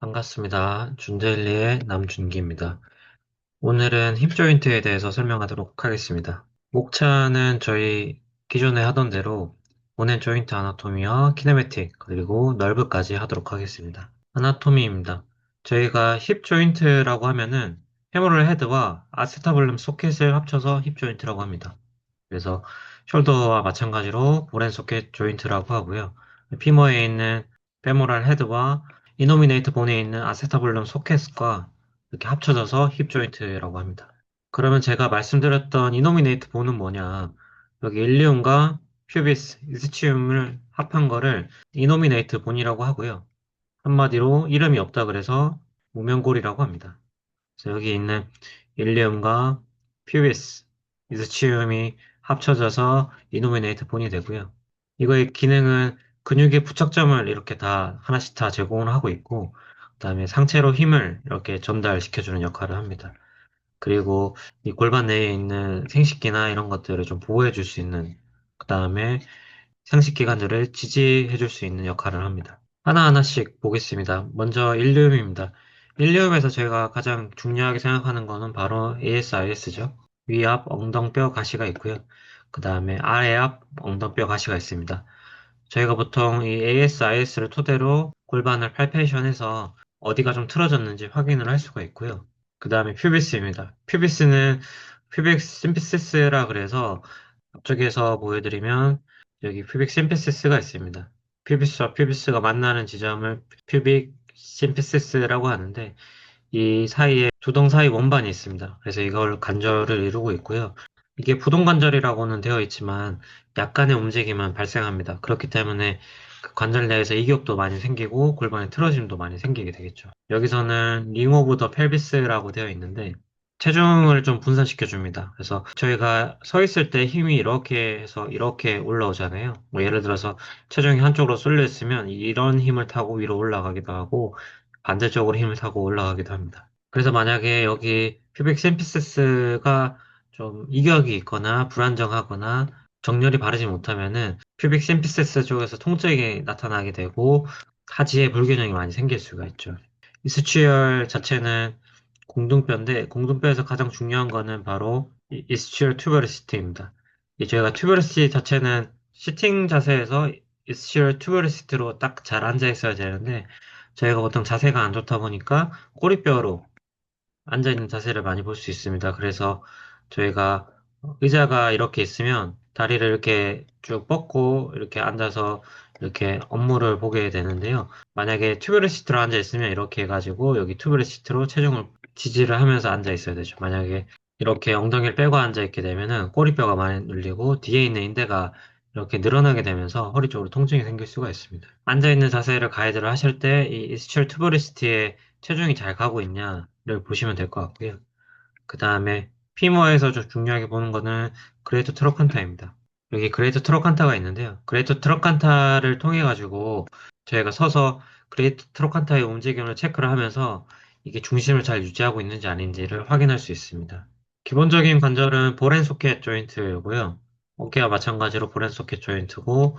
반갑습니다. 준데일리의 남준기입니다. 오늘은 힙 조인트에 대해서 설명하도록 하겠습니다. 목차는 저희 기존에 하던 대로 원앤 조인트 아나토미와 키네매틱 그리고 널브까지 하도록 하겠습니다. 아나토미입니다. 저희가 힙 조인트라고 하면은 페모럴 헤드와 아세타블룸 소켓을 합쳐서 힙 조인트라고 합니다. 그래서 숄더와 마찬가지로 볼앤 소켓 조인트라고 하고요. 피머에 있는 페모럴 헤드와 이노미네이트 본에 있는 아세타블룸 소켓과 이렇게 합쳐져서 힙 조인트라고 합니다. 그러면 제가 말씀드렸던 이노미네이트 본은 뭐냐? 여기 일리움과 퓨비스, 이스치움을 합한 거를 이노미네이트 본이라고 하고요. 한마디로 이름이 없다 그래서 무명골이라고 합니다. 그래서 여기 있는 일리움과 퓨비스, 이스치움이 합쳐져서 이노미네이트 본이 되고요. 이거의 기능은 근육의 부착점을 이렇게 다 하나씩 다 제공을 하고 있고, 그다음에 상체로 힘을 이렇게 전달시켜주는 역할을 합니다. 그리고 이 골반 내에 있는 생식기나 이런 것들을 좀 보호해 줄 수 있는, 그다음에 상식기관들을 지지해 줄 수 있는 역할을 합니다. 하나하나씩 보겠습니다. 먼저 일리움입니다. 일리움에서 제가 가장 중요하게 생각하는 거는 바로 ASIS죠. 위앞 엉덩뼈 가시가 있고요. 그 다음에 아래앞 엉덩뼈 가시가 있습니다. 저희가 보통 이 ASIS를 토대로 골반을 팔페이션해서 어디가 좀 틀어졌는지 확인을 할 수가 있고요. 그 다음에 퓨비스입니다. 퓨비스는 퓨빅 심피시스라 그래서 앞쪽에서 보여드리면 여기 퓨빅 심피시스가 있습니다. 퓨비스와 퓨비스가 만나는 지점을 퓨빅 심피시스라고 하는데 이 사이에 두동 사이 원반이 있습니다. 그래서 이걸 관절을 이루고 있고요. 이게 부동관절이라고는 되어 있지만 약간의 움직임은 발생합니다. 그렇기 때문에 그 관절 내에서 이격도 많이 생기고 골반의 틀어짐도 많이 생기게 되겠죠. 여기서는 링 오브 더 펠비스라고 되어 있는데 체중을 좀 분산시켜 줍니다. 그래서 저희가 서 있을 때 힘이 이렇게 해서 이렇게 올라오잖아요. 뭐 예를 들어서 체중이 한쪽으로 쏠려 있으면 이런 힘을 타고 위로 올라가기도 하고 반대쪽으로 힘을 타고 올라가기도 합니다. 그래서 만약에 여기 퓨빅 심피시스가 좀 이격이 있거나 불안정하거나 정렬이 바르지 못하면은 퓨빅 심피시스 쪽에서 통증이 나타나게 되고 하지에 불균형이 많이 생길 수가 있죠. 이스치얼 자체는 공등뼈인데 공등뼈에서 가장 중요한 거는 바로 이스치얼 튜버러시티입니다. 이 저희가 튜버러시티 자체는 시팅 자세에서 이스치얼 튜버러시티로 딱 잘 앉아 있어야 되는데 저희가 보통 자세가 안 좋다 보니까 꼬리뼈로 앉아 있는 자세를 많이 볼 수 있습니다. 그래서 저희가 의자가 이렇게 있으면 다리를 이렇게 쭉 뻗고 이렇게 앉아서 이렇게 업무를 보게 되는데요. 만약에 튜브레 시트로 앉아 있으면 이렇게 해가지고 여기 튜브레 시트로 체중을 지지를 하면서 앉아 있어야 되죠. 만약에 이렇게 엉덩이를 빼고 앉아 있게 되면은 꼬리뼈가 많이 눌리고 뒤에 있는 인대가 이렇게 늘어나게 되면서 허리 쪽으로 통증이 생길 수가 있습니다. 앉아 있는 자세를 가이드를 하실 때 이 이스치얼 튜브레시티에 체중이 잘 가고 있냐를 보시면 될 것 같고요. 그 다음에 피머에서 좀 중요하게 보는 거는 그레이트 트로칸타입니다. 여기 그레이트 트로칸타가 있는데요. 그레이트 트로칸타를 통해 가지고 저희가 서서 그레이트 트로칸타의 움직임을 체크를 하면서 이게 중심을 잘 유지하고 있는지 아닌지를 확인할 수 있습니다. 기본적인 관절은 볼앤 소켓 조인트고요. 어깨와 마찬가지로 볼앤 소켓 조인트고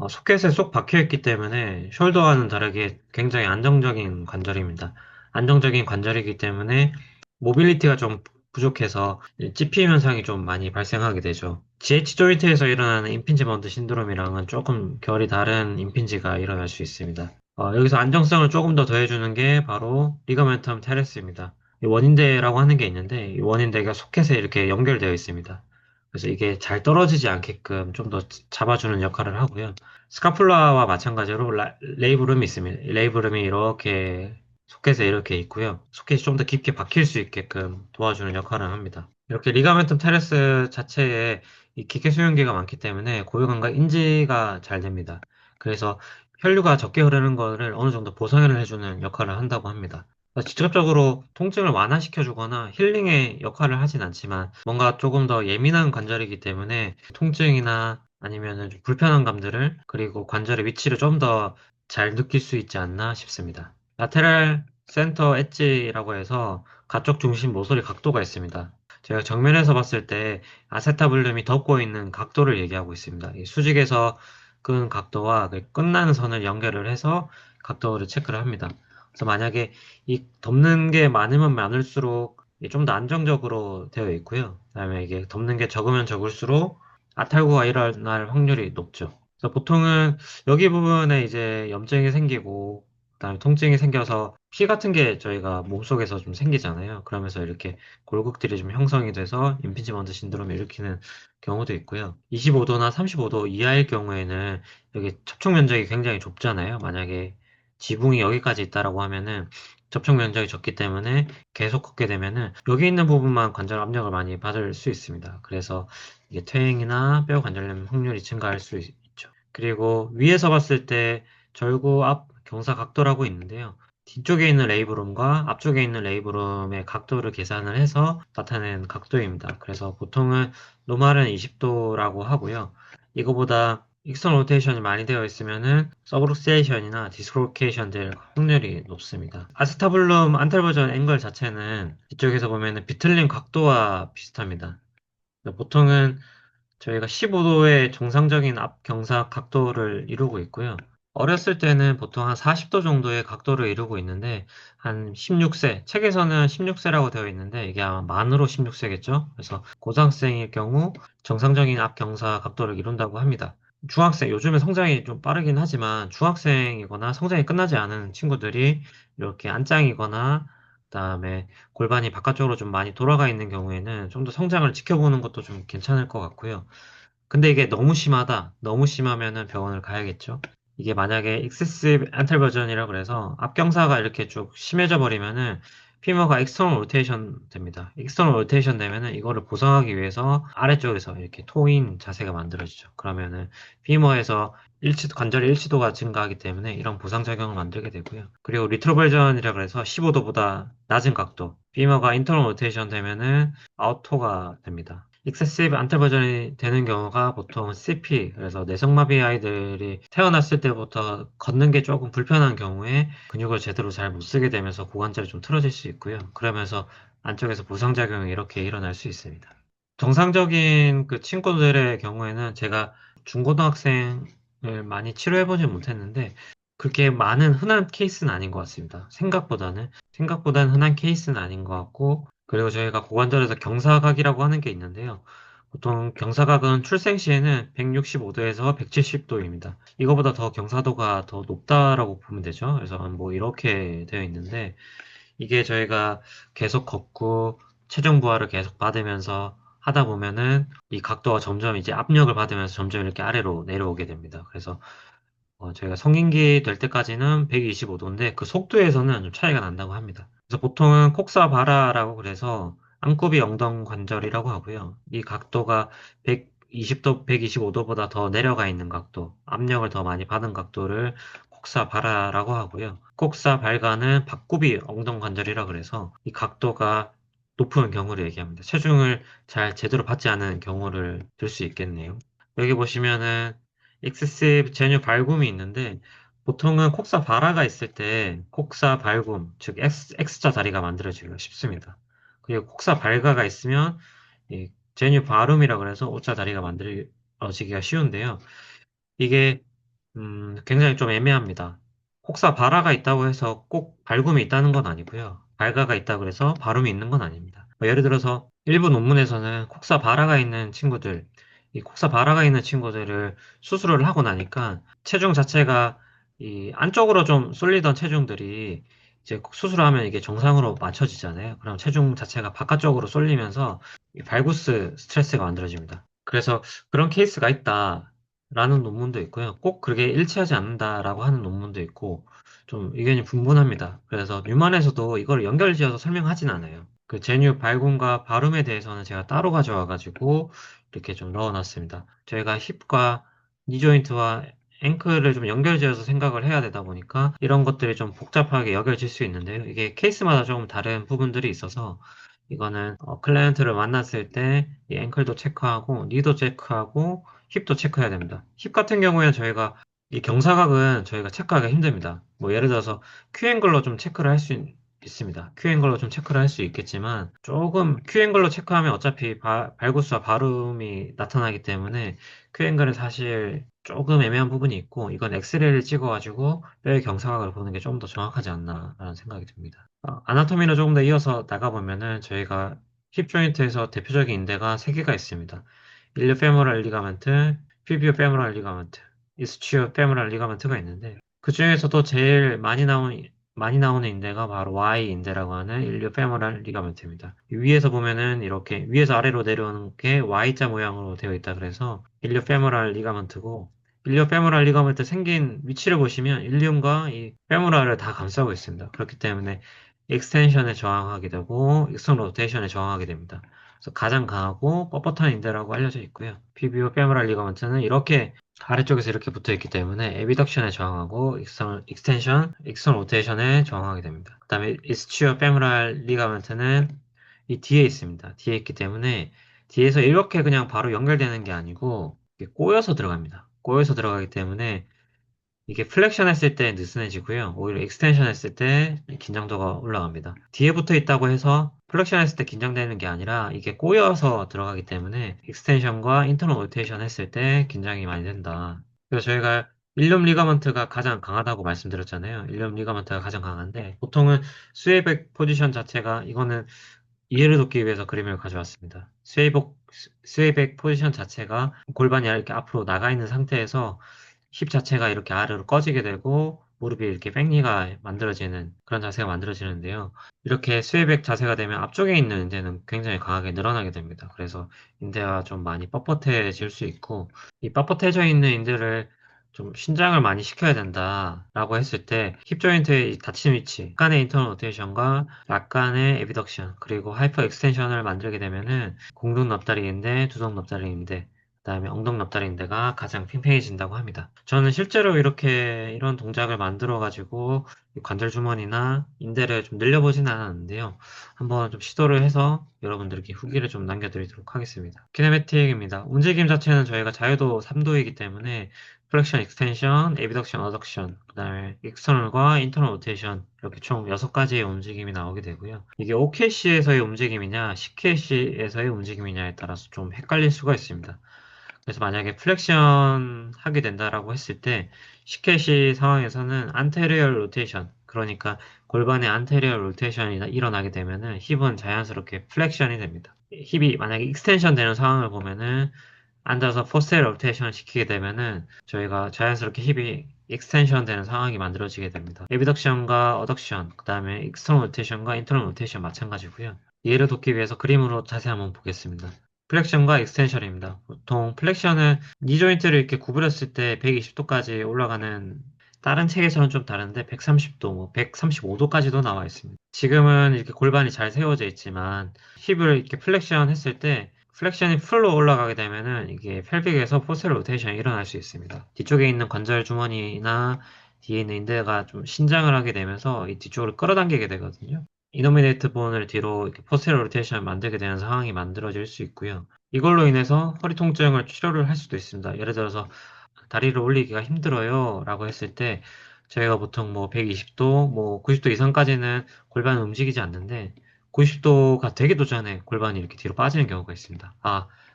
소켓에 쏙 박혀있기 때문에 숄더와는 다르게 굉장히 안정적인 관절입니다. 안정적인 관절이기 때문에 모빌리티가 좀 부족해서 찝힘 현상이 좀 많이 발생하게 되죠. GH 조인트에서 일어나는 임핀지먼트 신드롬이랑은 조금 결이 다른 임핀지가 일어날 수 있습니다. 여기서 안정성을 조금 더 더해주는 게 바로 리가멘텀 테레스입니다. 이 원인대라고 하는 게 있는데 이 원인대가 소켓에 이렇게 연결되어 있습니다. 그래서 이게 잘 떨어지지 않게끔 좀 더 잡아주는 역할을 하고요. 스카플라와 마찬가지로 레이브름이 있습니다. 레이브름이 이렇게 소켓에 이렇게 있고요. 소켓이 좀 더 깊게 박힐 수 있게끔 도와주는 역할을 합니다. 이렇게 리가멘텀 테레스 자체에 이 기계 수용기가 많기 때문에 고혈관과 인지가 잘 됩니다. 그래서 혈류가 적게 흐르는 거를 어느 정도 보상을 해주는 역할을 한다고 합니다. 직접적으로 통증을 완화시켜주거나 힐링의 역할을 하진 않지만 뭔가 조금 더 예민한 관절이기 때문에 통증이나 아니면 좀 불편한 감들을 그리고 관절의 위치를 좀 더 잘 느낄 수 있지 않나 싶습니다. 라테랄 센터 엣지라고 해서 가쪽 중심 모서리 각도가 있습니다. 제가 정면에서 봤을 때 아세타블륨이 덮고 있는 각도를 얘기하고 있습니다. 이 수직에서 끈 각도와 그 끝나는 선을 연결을 해서 각도를 체크를 합니다. 그래서 만약에 이 덮는 게 많으면 많을수록 좀 더 안정적으로 되어 있고요. 그다음에 이게 덮는 게 적으면 적을수록 아탈구가 일어날 확률이 높죠. 그래서 보통은 여기 부분에 이제 염증이 생기고 그다음에 통증이 생겨서 피 같은 게 저희가 몸속에서 좀 생기잖아요. 그러면서 이렇게 골극들이 좀 형성이 돼서 임피지먼트 신드롬을 일으키는 경우도 있고요. 25도나 35도 이하일 경우에는 여기 접촉 면적이 굉장히 좁잖아요. 만약에 지붕이 여기까지 있다라고 하면은 접촉 면적이 적기 때문에 계속 걷게 되면은 여기 있는 부분만 관절 압력을 많이 받을 수 있습니다. 그래서 이게 퇴행이나 뼈 관절염 확률이 증가할 수 있죠. 그리고 위에서 봤을 때 절구 앞 경사 각도라고 있는데요. 뒤쪽에 있는 레이브룸과 앞쪽에 있는 레이브룸의 각도를 계산을 해서 나타낸 각도입니다. 그래서 보통은 노말은 20도라고 하고요. 이거보다 익스턴 로테이션이 많이 되어 있으면은 서브룩세이션이나 디스로케이션 될 확률이 높습니다. 아세타블룸 안탈버전 앵글 자체는 이쪽에서 보면은 비틀림 각도와 비슷합니다. 보통은 저희가 15도의 정상적인 앞 경사 각도를 이루고 있고요. 어렸을 때는 보통 한 40도 정도의 각도를 이루고 있는데, 한 16세, 책에서는 16세라고 되어 있는데, 이게 아마 만으로 16세겠죠? 그래서 고등학생일 경우 정상적인 앞 경사 각도를 이룬다고 합니다. 중학생, 요즘에 성장이 좀 빠르긴 하지만, 중학생이거나 성장이 끝나지 않은 친구들이 이렇게 안짱이거나, 그다음에 골반이 바깥쪽으로 좀 많이 돌아가 있는 경우에는 좀 더 성장을 지켜보는 것도 좀 괜찮을 것 같고요. 근데 이게 너무 심하다. 너무 심하면은 병원을 가야겠죠. 이게 만약에 excessive antalversion이라고 그래서 앞경사가 이렇게 쭉 심해져 버리면은 피머가 external rotation 됩니다. external rotation 되면은 이거를 보상하기 위해서 아래쪽에서 이렇게 토인 자세가 만들어지죠. 그러면은 피머에서 관절의 일치도가 증가하기 때문에 이런 부상작용을 만들게 되고요. 그리고 리트로버전이라 그래서 15도보다 낮은 각도, 피머가 internal rotation 되면은 아웃토가 됩니다. 익세시브 안탈버전이 되는 경우가 보통 CP, 그래서 내성마비 아이들이 태어났을 때부터 걷는 게 조금 불편한 경우에 근육을 제대로 잘 못 쓰게 되면서 고관절이 좀 틀어질 수 있고요. 그러면서 안쪽에서 부상작용이 이렇게 일어날 수 있습니다. 정상적인 그 친구들의 경우에는 제가 중고등학생을 많이 치료해보지 못했는데 그렇게 많은 흔한 케이스는 아닌 것 같습니다. 생각보다는 흔한 케이스는 아닌 것 같고 그리고 저희가 고관절에서 경사각이라고 하는 게 있는데요. 보통 경사각은 출생 시에는 165도에서 170도입니다. 이거보다 더 경사도가 더 높다라고 보면 되죠. 그래서 뭐 이렇게 되어 있는데 이게 저희가 계속 걷고 체중 부하를 계속 받으면서 하다 보면은 이 각도가 점점 이제 압력을 받으면서 점점 이렇게 아래로 내려오게 됩니다. 그래서 저희가 성인기 될 때까지는 125도인데 그 속도에서는 좀 차이가 난다고 합니다. 그래서 보통은 콕사바라라고 그래서 안구비 엉덩 관절이라고 하고요. 이 각도가 120도, 125도보다 더 내려가 있는 각도, 압력을 더 많이 받은 각도를 콕사바라라고 하고요. 콕사발가는 박구비 엉덩 관절이라 그래서 이 각도가 높은 경우를 얘기합니다. 체중을 잘 제대로 받지 않은 경우를 들 수 있겠네요. 여기 보시면은 익세시브 제뉴 발굼이 있는데 보통은 콕사 바라가 있을 때 콕사 발굼, 즉 X자 다리가 만들어지기가 쉽습니다. 그리고 콕사 발가가 있으면 이 제뉴 바룸이라 그래서 O자 다리가 만들어지기가 쉬운데요. 이게 굉장히 좀 애매합니다. 혹사 발화가 있다고 해서 꼭 발굼이 있다는 건 아니고요. 발가가 있다고 해서 발음이 있는 건 아닙니다. 예를 들어서 일부 논문에서는 콕사 발화가 있는 친구들, 이 콕사 발화가 있는 친구들을 수술을 하고 나니까 체중 자체가 이 안쪽으로 좀 쏠리던 체중들이 이제 수술하면 이게 정상으로 맞춰지잖아요. 그럼 체중 자체가 바깥쪽으로 쏠리면서 이 발구스 스트레스가 만들어집니다. 그래서 그런 케이스가 있다. 라는 논문도 있고요. 꼭 그게 일치하지 않는다라고 하는 논문도 있고, 좀 의견이 분분합니다. 그래서 뉴만에서도 이걸 연결지어서 설명하진 않아요. 그 제뉴 발군과 발음에 대해서는 제가 따로 가져와가지고 이렇게 좀 넣어놨습니다. 저희가 힙과 니조인트와 앵클을 좀 연결지어서 생각을 해야 되다 보니까 이런 것들이 좀 복잡하게 여겨질 수 있는데요. 이게 케이스마다 조금 다른 부분들이 있어서 이거는 클라이언트를 만났을 때 이 앵클도 체크하고 니도 체크하고 힙도 체크해야 됩니다. 힙 같은 경우에는 저희가 이 경사각은 저희가 체크하기가 힘듭니다. 뭐 예를 들어서 Q앵글로 좀 체크를 할 수 있습니다. Q앵글로 좀 체크를 할 수 있겠지만 조금 Q앵글로 체크하면 어차피 발구수와 발음이 나타나기 때문에 Q앵글은 사실 조금 애매한 부분이 있고 이건 엑스레이를 찍어가지고 뼈의 경사각을 보는 게 좀 더 정확하지 않나라는 생각이 듭니다. 아나토미로 조금 더 이어서 나가보면은 저희가 힙 조인트에서 대표적인 인대가 3개가 있습니다. 일류 페모럴 리가멘트, 피비오 페모럴 리가멘트, 이스치오 페모럴 리가멘트가 있는데 그 중에서도 제일 많이 나오는 인대가 바로 Y 인대라고 하는 일류 페모럴 리가멘트입니다. 위에서 보면은 이렇게 위에서 아래로 내려오는 게 Y자 모양으로 되어 있다 그래서 일류 페모럴 리가멘트고 일류 페모럴 리가멘트 생긴 위치를 보시면 일륨과 이 페모럴을 다 감싸고 있습니다. 그렇기 때문에 익스텐션에 저항하게 되고 익스턴 로테이션에 저항하게 됩니다. 그래서 가장 강하고 뻣뻣한 인대라고 알려져 있고요. 피비오 페모럴 리가먼트는 이렇게 아래쪽에서 이렇게 붙어 있기 때문에 에비덕션에 저항하고 익스턴 로테이션에 저항하게 됩니다. 그 다음에 이스치오 페모럴 리가먼트는 이 뒤에 있습니다. 뒤에 있기 때문에 뒤에서 이렇게 그냥 바로 연결되는 게 아니고 이게 꼬여서 들어갑니다. 꼬여서 들어가기 때문에 이게 플렉션 했을 때 느슨해지고요. 오히려 익스텐션 했을 때 긴장도가 올라갑니다. 뒤에 붙어 있다고 해서 플렉션 했을 때 긴장되는 게 아니라 이게 꼬여서 들어가기 때문에 익스텐션과 인터널 로테이션 했을 때 긴장이 많이 된다. 그래서 저희가 일륨 리가먼트가 가장 강하다고 말씀드렸잖아요. 일륨 리가먼트가 가장 강한데 보통은 스웨이백 포지션 자체가 이거는 이해를 돕기 위해서 그림을 가져왔습니다. 스웨이백 포지션 자체가 골반이 이렇게 앞으로 나가 있는 상태에서 힙 자체가 이렇게 아래로 꺼지게 되고 무릎이 이렇게 백리가 만들어지는 그런 자세가 만들어지는데요. 이렇게 스웨이백 자세가 되면 앞쪽에 있는 인대는 굉장히 강하게 늘어나게 됩니다. 그래서 인대가 좀 많이 뻣뻣해질 수 있고 이 뻣뻣해져 있는 인대를 좀 신장을 많이 시켜야 된다라고 했을 때 힙 조인트의 닫힌 위치, 약간의 인터널 로테이션과 약간의 에비덕션 그리고 하이퍼 익스텐션을 만들게 되면은 공동 납다리인대, 두동 납다리인대 그다음에 엉덩 납다리인대가 가장 팽팽해진다고 합니다. 저는 실제로 이렇게 이런 동작을 만들어 가지고 관절 주머니나 인대를 좀 늘려보진 않았는데요. 한번 좀 시도를 해서 여러분들께 후기를 좀 남겨드리도록 하겠습니다. 키네매틱입니다. 움직임 자체는 저희가 자유도 3도이기 때문에 플렉션, 익스텐션, 에비덕션, 어덕션, 그다음에 익스터널과 인터널 로테이션 이렇게 총 6가지의 움직임이 나오게 되고요. 이게 OKC에서의 움직임이냐, CKC에서의 움직임이냐에 따라서 좀 헷갈릴 수가 있습니다. 그래서 만약에 플렉션 하게 된다라고 했을 때 CKC 상황에서는 안테리얼 로테이션 그러니까 골반의 안테리얼 로테이션이 일어나게 되면은 힙은 자연스럽게 플렉션이 됩니다. 힙이 만약에 익스텐션 되는 상황을 보면은 앉아서 포스테리어 로테이션을 시키게 되면은 저희가 자연스럽게 힙이 익스텐션 되는 상황이 만들어지게 됩니다. 에비덕션과 어덕션, 그 다음에 익스터널 로테이션과 인터널 로테이션 마찬가지고요. 이해를 돕기 위해서 그림으로 자세히 한번 보겠습니다. 플렉션과 익스텐션입니다. 보통 플렉션은 니 조인트를 이렇게 구부렸을 때 120도까지 올라가는 다른 책에서는 좀 다른데 130도, 뭐 135도까지도 나와 있습니다. 지금은 이렇게 골반이 잘 세워져 있지만 힙을 이렇게 플렉션 했을 때 플렉션이 풀로 올라가게 되면은 이게 펠빅에서 포스테리어 로테이션이 일어날 수 있습니다. 뒤쪽에 있는 관절 주머니나 뒤에 있는 인대가 좀 신장을 하게 되면서 이 뒤쪽으로 끌어당기게 되거든요. 이노미네이트 본을 뒤로 이렇게 포스테리어 로테이션을 만들게 되는 상황이 만들어질 수 있고요. 이걸로 인해서 허리 통증을 치료를 할 수도 있습니다. 예를 들어서 다리를 올리기가 힘들어요 라고 했을 때 저희가 보통 뭐 120도, 뭐 90도 이상까지는 골반을 움직이지 않는데 90도가 되기도 전에 골반이 이렇게 뒤로 빠지는 경우가 있습니다.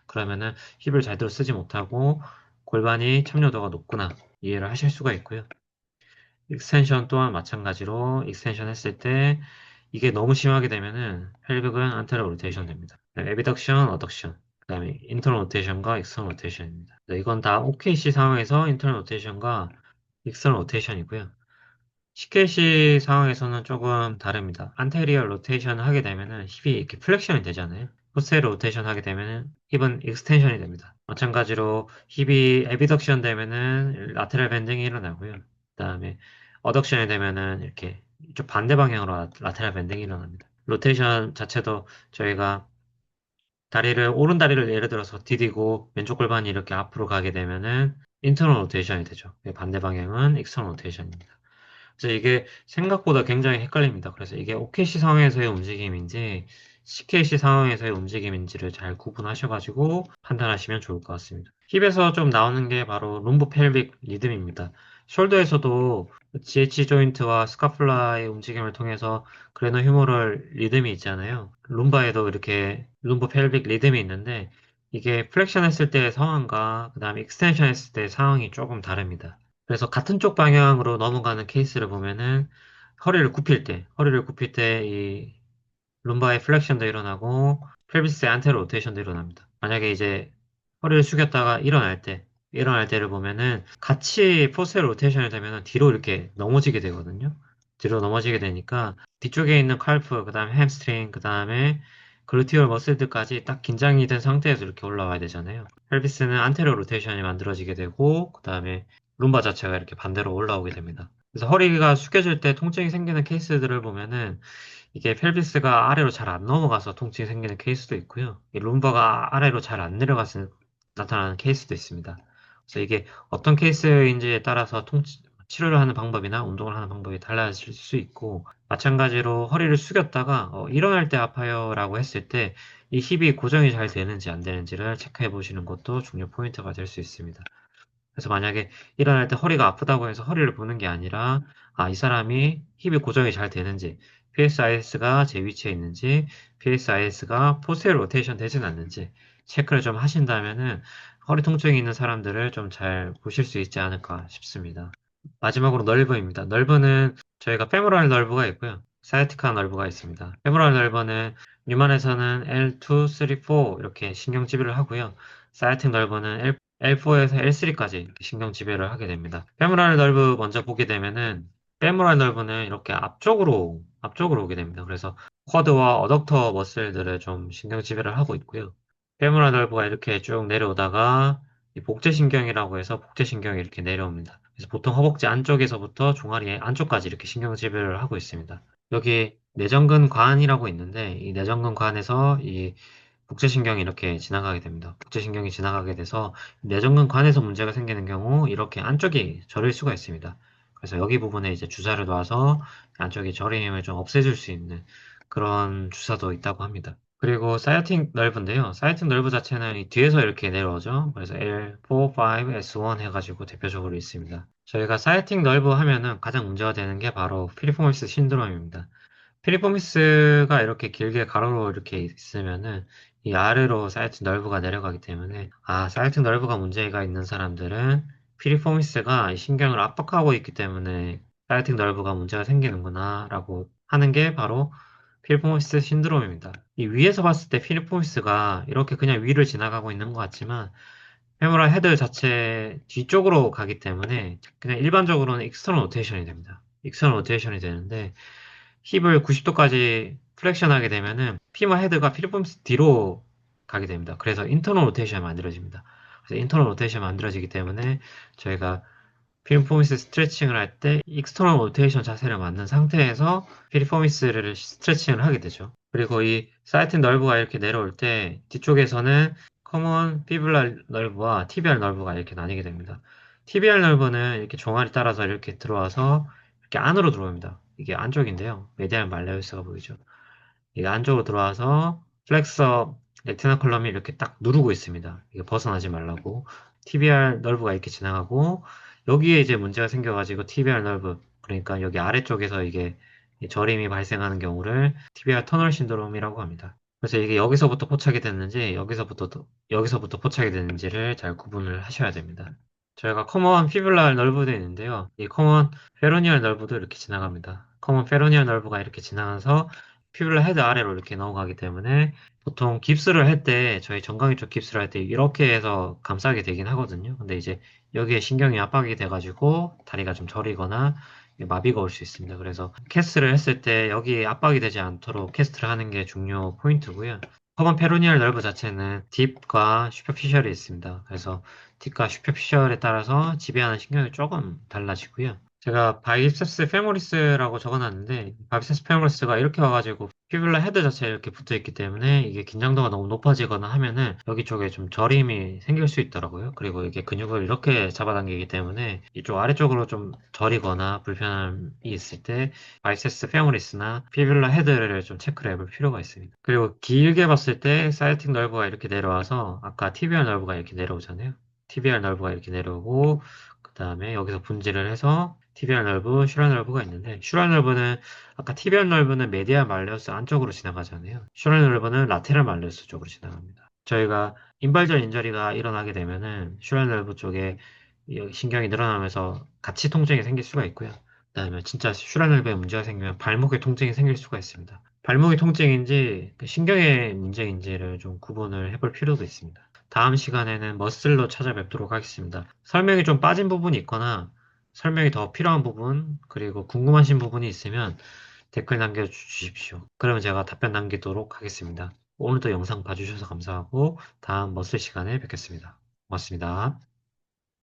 그러면은 힙을 제대로 쓰지 못하고 골반이 참여도가 높구나 이해를 하실 수가 있고요. 익스텐션 또한 마찬가지로 익스텐션 했을 때 이게 너무 심하게 되면은 펠빅은 안테로 로테이션 됩니다. 에비덕션, 어덕션, 그 다음에 인터널 로테이션과 익스터널 로테이션입니다. 이건 다 OKC 상황에서 인터널 로테이션과 익스터널 로테이션이고요. CKC 상황에서는 조금 다릅니다. 안테리얼 로테이션 하게 되면은 힙이 이렇게 플렉션이 되잖아요. 포스테리어 로테이션 하게 되면은 힙은 익스텐션이 됩니다. 마찬가지로 힙이 에비덕션 되면은 라테랄 밴딩이 일어나고요. 그다음에 어덕션이 되면은 이렇게 좀 반대 방향으로 라테랄 밴딩이 일어납니다. 로테이션 자체도 저희가 오른 다리를 예를 들어서 디디고 왼쪽 골반이 이렇게 앞으로 가게 되면은 인터널 로테이션이 되죠. 반대 방향은 익스터널 로테이션입니다. 그래서 이게 생각보다 굉장히 헷갈립니다. 그래서 이게 OKC 상황에서의 움직임인지 CKC 상황에서의 움직임인지를 잘 구분하셔가지고 판단하시면 좋을 것 같습니다. 힙에서 좀 나오는 게 바로 룸보 펠빅 리듬입니다. 숄더에서도 GH 조인트와 스카플라의 움직임을 통해서 그레노 휴머럴 리듬이 있잖아요. 룸바에도 이렇게 룸보 펠빅 리듬이 있는데 이게 플렉션 했을 때의 상황과 그다음에 익스텐션 했을 때의 상황이 조금 다릅니다. 그래서 같은 쪽 방향으로 넘어가는 케이스를 보면은 허리를 굽힐 때 이 룸바의 플렉션도 일어나고 펠비스의 안테로 로테이션도 일어납니다. 만약에 이제 허리를 숙였다가 일어날 때를 보면은 같이 포스의 로테이션이 되면은 뒤로 이렇게 넘어지게 되거든요. 뒤로 넘어지게 되니까 뒤쪽에 있는 칼프, 그 다음에 햄스트링, 그 다음에 글루티올 머슬들까지 딱 긴장이 된 상태에서 이렇게 올라와야 되잖아요. 펠비스는 안테로 로테이션이 만들어지게 되고, 그 다음에 룸바 자체가 이렇게 반대로 올라오게 됩니다. 그래서 허리가 숙여질 때 통증이 생기는 케이스들을 보면은 이게 펠비스가 아래로 잘 안 넘어가서 통증이 생기는 케이스도 있고요. 이 룸바가 아래로 잘 안 내려가서 나타나는 케이스도 있습니다. 그래서 이게 어떤 케이스인지에 따라서 치료를 하는 방법이나 운동을 하는 방법이 달라질 수 있고, 마찬가지로 허리를 숙였다가 일어날 때 아파요라고 했을 때 이 힙이 고정이 잘 되는지 안 되는지를 체크해 보시는 것도 중요 포인트가 될 수 있습니다. 그래서 만약에 일어날 때 허리가 아프다고 해서 허리를 보는 게 아니라, 이 사람이 힙이 고정이 잘 되는지, PSIS가 제 위치에 있는지, PSIS가 포스에 로테이션 되진 않는지, 체크를 좀 하신다면은 허리 통증이 있는 사람들을 좀 잘 보실 수 있지 않을까 싶습니다. 마지막으로 널브입니다. 널브는 저희가 페모랄 널브가 있고요. 사이아티카 널브가 있습니다. 페모랄 널브는 뉴만에서는 L2, 3, 4 이렇게 신경 지배를 하고요. 사이아틱 널브는 L4에서 L3까지 신경 지배를 하게 됩니다. 페모랄 널브 먼저 보게 되면은 페모랄 널브는 이렇게 앞쪽으로 오게 됩니다. 그래서 쿼드와 어덕터 머슬들을 좀 신경 지배를 하고 있고요. 페모랄 널브가 이렇게 쭉 내려오다가 이 복제신경이라고 해서 복제신경이 이렇게 내려옵니다. 그래서 보통 허벅지 안쪽에서부터 종아리 안쪽까지 이렇게 신경 지배를 하고 있습니다. 여기 내전근관이라고 있는데 이 내전근관에서 이 복제신경이 이렇게 지나가게 됩니다. 복제신경이 지나가게 돼서 내전근관에서 문제가 생기는 경우 이렇게 안쪽이 저릴 수가 있습니다. 그래서 여기 부분에 이제 주사를 놔서 안쪽이 저림을 좀 없애줄 수 있는 그런 주사도 있다고 합니다. 그리고 사이아틱 널브인데요. 사이아틱 널브 자체는 이 뒤에서 이렇게 내려오죠. 그래서 L4, 5, S1 해가지고 대표적으로 있습니다. 저희가 사이아틱 널브 하면은 가장 문제가 되는 게 바로 피리포미스 신드롬입니다. 피리포미스가 이렇게 길게 가로로 이렇게 있으면은 이 아래로 사이아틱 널브가 내려가기 때문에 사이아틱 널브가 문제가 있는 사람들은 피리포미스가 이 신경을 압박하고 있기 때문에 사이아틱 널브가 문제가 생기는구나 라고 하는 게 바로 필리포미스 신드롬입니다. 이 위에서 봤을 때 필리포미스가 이렇게 그냥 위를 지나가고 있는 것 같지만 페모랄 헤드 자체 뒤쪽으로 가기 때문에 그냥 일반적으로는 익스터널 로테이션이 됩니다. 익스터널 로테이션이 되는데 힙을 90도까지 플렉션하게 되면은 피머 헤드가 필리포미스 뒤로 가게 됩니다. 그래서 인터널 로테이션이 만들어집니다. 그래서 인터널 로테이션이 만들어지기 때문에 저희가 피리포미스 스트레칭을 할 때 익스터널 로테이션 자세를 맞는 상태에서 피리포미스를 스트레칭을 하게 되죠. 그리고 이 사이트 널브가 이렇게 내려올 때 뒤쪽에서는 커먼 피블라 널브와 TBR 널브가 이렇게 나뉘게 됩니다. TBR 널브는 이렇게 종아리 따라서 이렇게 들어와서 이렇게 안으로 들어옵니다. 이게 안쪽인데요. 메디안 말레우스가 보이죠. 이게 안쪽으로 들어와서 플렉서 레티나 컬럼이 이렇게 딱 누르고 있습니다. 이게 벗어나지 말라고. TBR 널브가 이렇게 지나가고 여기에 이제 문제가 생겨가지고 TBR 널브 그러니까 여기 아래쪽에서 이게 저림이 발생하는 경우를 TBR 터널 신드롬이라고 합니다. 그래서 이게 여기서부터 포착이 됐는지 여기서부터 포착이 됐는지를 잘 구분을 하셔야 됩니다. 저희가 커먼 피뷸라 널브도 있는데요. 이 커먼 페로니얼 널브도 이렇게 지나갑니다. 커먼 페로니얼 널브가 이렇게 지나가서 피뷸라 헤드 아래로 이렇게 넘어가기 때문에 보통 깁스를 할 때 저희 정강이 쪽 깁스를 할 때 이렇게 해서 감싸게 되긴 하거든요. 근데 이제 여기에 신경이 압박이 돼가지고 다리가 좀 저리거나 마비가 올 수 있습니다. 그래서 캐스트를 했을 때 여기에 압박이 되지 않도록 캐스트를 하는 게 중요 포인트고요. 커먼 페로니얼 널브 자체는 딥과 슈퍼피셜이 있습니다. 그래서 딥과 슈퍼피셜에 따라서 지배하는 신경이 조금 달라지고요. 제가 바이셉스 페모리스라고 적어놨는데 바이셉스 페모리스가 이렇게 와가지고 피뷸라 헤드 자체에 이렇게 붙어있기 때문에 이게 긴장도가 너무 높아지거나 하면은 여기 쪽에 좀 저림이 생길 수 있더라고요. 그리고 이게 근육을 이렇게 잡아당기기 때문에 이쪽 아래쪽으로 좀 저리거나 불편함이 있을 때 바이셉스 페모리스나 피뷸라 헤드를 좀 체크를 해볼 필요가 있습니다. 그리고 길게 봤을 때 사이아틱 널브가 이렇게 내려와서 아까 TBR 널브가 이렇게 내려오잖아요. TBR 널브가 이렇게 내려오고 그다음에 여기서 분질을 해서 티비알 널브, 슈라 널브가 있는데 슈라 널브는 아까 티비알 널브는 메디아 말레우스 안쪽으로 지나가잖아요. 슈라 널브는 라테랄 말레우스 쪽으로 지나갑니다. 저희가 인발전 인저리가 일어나게 되면은 슈라 널브 쪽에 이 신경이 늘어나면서 같이 통증이 생길 수가 있고요. 그다음에 진짜 슈라 널브에 문제가 생기면 발목에 통증이 생길 수가 있습니다. 발목이 통증인지 그 신경의 문제인지를 좀 구분을 해볼 필요도 있습니다. 다음 시간에는 머슬로 찾아뵙도록 하겠습니다. 설명이 좀 빠진 부분이 있거나 설명이 더 필요한 부분, 그리고 궁금하신 부분이 있으면 댓글 남겨주십시오. 그러면 제가 답변 남기도록 하겠습니다. 오늘도 영상 봐주셔서 감사하고 다음 머슬 시간에 뵙겠습니다. 고맙습니다.